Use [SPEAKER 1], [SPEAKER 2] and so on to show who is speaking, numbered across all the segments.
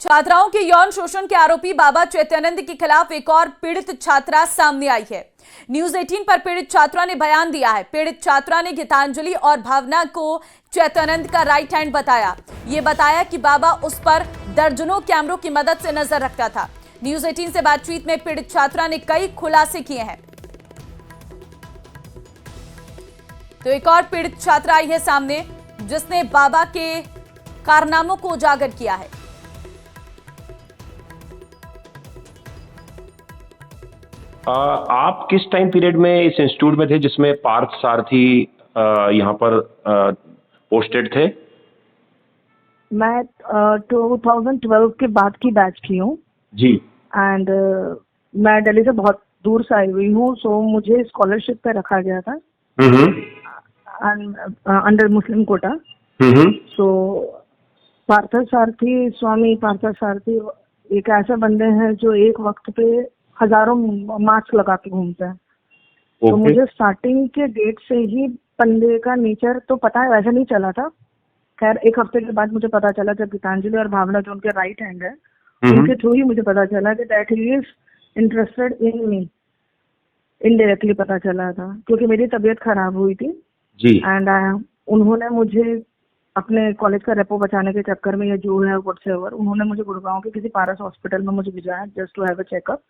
[SPEAKER 1] छात्राओं के यौन शोषण के आरोपी बाबा चैत्यानंद के खिलाफ एक और पीड़ित छात्रा सामने आई है। न्यूज 18 पर पीड़ित छात्रा ने बयान दिया है। पीड़ित छात्रा ने गीतांजलि और भावना को चैत्यानंद का राइट हैंड बताया। ये बताया कि बाबा उस पर दर्जनों कैमरों की मदद से नजर रखता था। न्यूज 18 से बातचीत में पीड़ित छात्रा ने कई खुलासे किए हैं। तो एक और पीड़ित छात्रा आई है सामने, जिसने बाबा के कारनामों को उजागर किया है।
[SPEAKER 2] आप किस टाइम पीरियड में इस इंस्टीट्यूट में थे जिसमें पार्थ सारथी यहाँ पर पोस्टेड थे?
[SPEAKER 3] मैं 2012 के बाद की बैच की हूँ
[SPEAKER 2] जी।
[SPEAKER 3] एंड मैं दिल्ली से बहुत दूर से आई हुई हूँ, सो मुझे स्कॉलरशिप पे रखा गया था अंडर मुस्लिम कोटा। सो पार्थ सारथी, स्वामी पार्थ सारथी एक ऐसे बंदे हैं जो एक वक्त पे हजारों मास्क लगा के घूमते हैं। तो मुझे स्टार्टिंग के डेट से ही बंदे का नेचर तो पता है, वैसे नहीं चला था। खैर एक हफ्ते के बाद मुझे पता चला जब गीतांजलि और भावना जो उनके राइट हैंड है उनके थ्रू ही मुझे पता चला कि that he is interested in me. Indirectly पता चला था क्योंकि मेरी तबीयत खराब हुई थी
[SPEAKER 2] जी।
[SPEAKER 3] एंड उन्होंने मुझे अपने कॉलेज का रेपो बचाने के चक्कर में, या जो है व्हाट्सएवर, उन्होंने मुझे गुड़गांव के किसी पारस हॉस्पिटल में मुझे भिजाया just to have a checkup,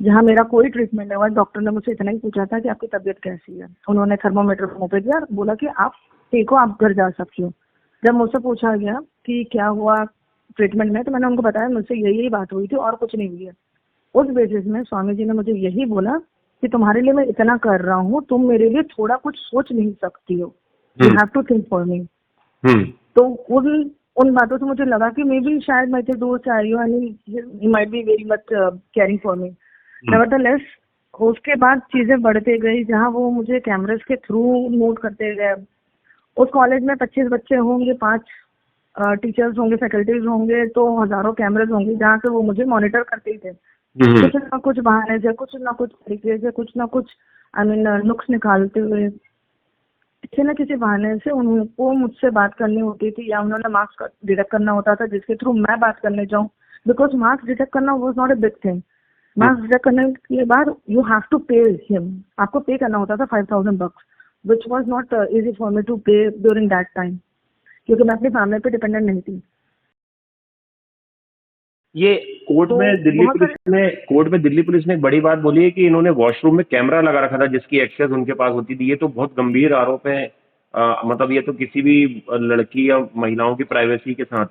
[SPEAKER 3] जहाँ मेरा कोई ट्रीटमेंट नहीं हुआ। डॉक्टर ने मुझसे इतना ही पूछा था कि आपकी तबीयत कैसी है। उन्होंने थर्मोमीटर मुंह पे दिया, बोला कि आप ठीक हो, आप घर जा सकते हो। जब मुझसे पूछा गया कि क्या हुआ ट्रीटमेंट में, तो मैंने उनको बताया मुझसे यही बात हुई थी और कुछ नहीं हुई है। उस बेसिस में स्वामी जी ने मुझे यही बोला कि तुम्हारे लिए मैं इतना कर रहा हूँ, तुम मेरे लिए थोड़ा कुछ सोच नहीं सकती हो, you have to think for me. तो उन बातों से मुझे लगा कि मे बी शायद मैं इतने दूर से आई हूँ and he might be very much caring for me. Nevertheless उसके बाद चीजें बढ़ते गई, जहाँ वो मुझे कैमरेस के थ्रू नोट करते गए। उस कॉलेज में 25 बच्चे होंगे, 5 टीचर्स होंगे, फैकल्टीज होंगे, तो हजारों कैमरेज होंगे जहाँ से वो मुझे मॉनिटर करते ही थे। कुछ ना कुछ बहाने से, कुछ ना कुछ तरीके से, कुछ ना कुछ नुक्स निकालते हुए, किसी न किसी बहाने से उनको मुझसे बात करनी होती थी, या उन्होंने मार्क्स डिटेक्ट करना होता था जिसके थ्रू मैं बात करने जाऊं। बिकॉज मार्क्स डिटेक्ट करना was not a big thing. Marks detect करने के बाद you have to pay him, आपको पे करना होता था 5000 bucks, which was not easy for me to pay during that time, क्योंकि मैं अपनी फैमिली पे डिपेंडेंट नहीं थी।
[SPEAKER 2] ये कोर्ट में दिल्ली पुलिस ने एक बड़ी बात बोली है कि इन्होंने वॉशरूम में कैमरा लगा रखा था जिसकी एक्सेस उनके पास होती थी। ये तो बहुत गंभीर आरोप है। मतलब ये तो किसी भी लड़की या महिलाओं की प्राइवेसी के साथ।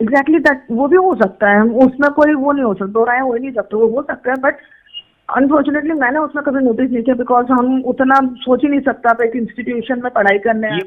[SPEAKER 3] एग्जैक्टली दैट, वो भी हो सकता है, उसमें कोई वो नहीं हो सकता, दो राय हो ही नहीं सकते, वो हो सकता है। बट अनफॉर्चुनेटली मैंने उसमें कभी नोटिस नहीं किया, बिकॉज हम उतना सोच ही नहीं सकता एक इंस्टीट्यूशन में पढ़ाई करने।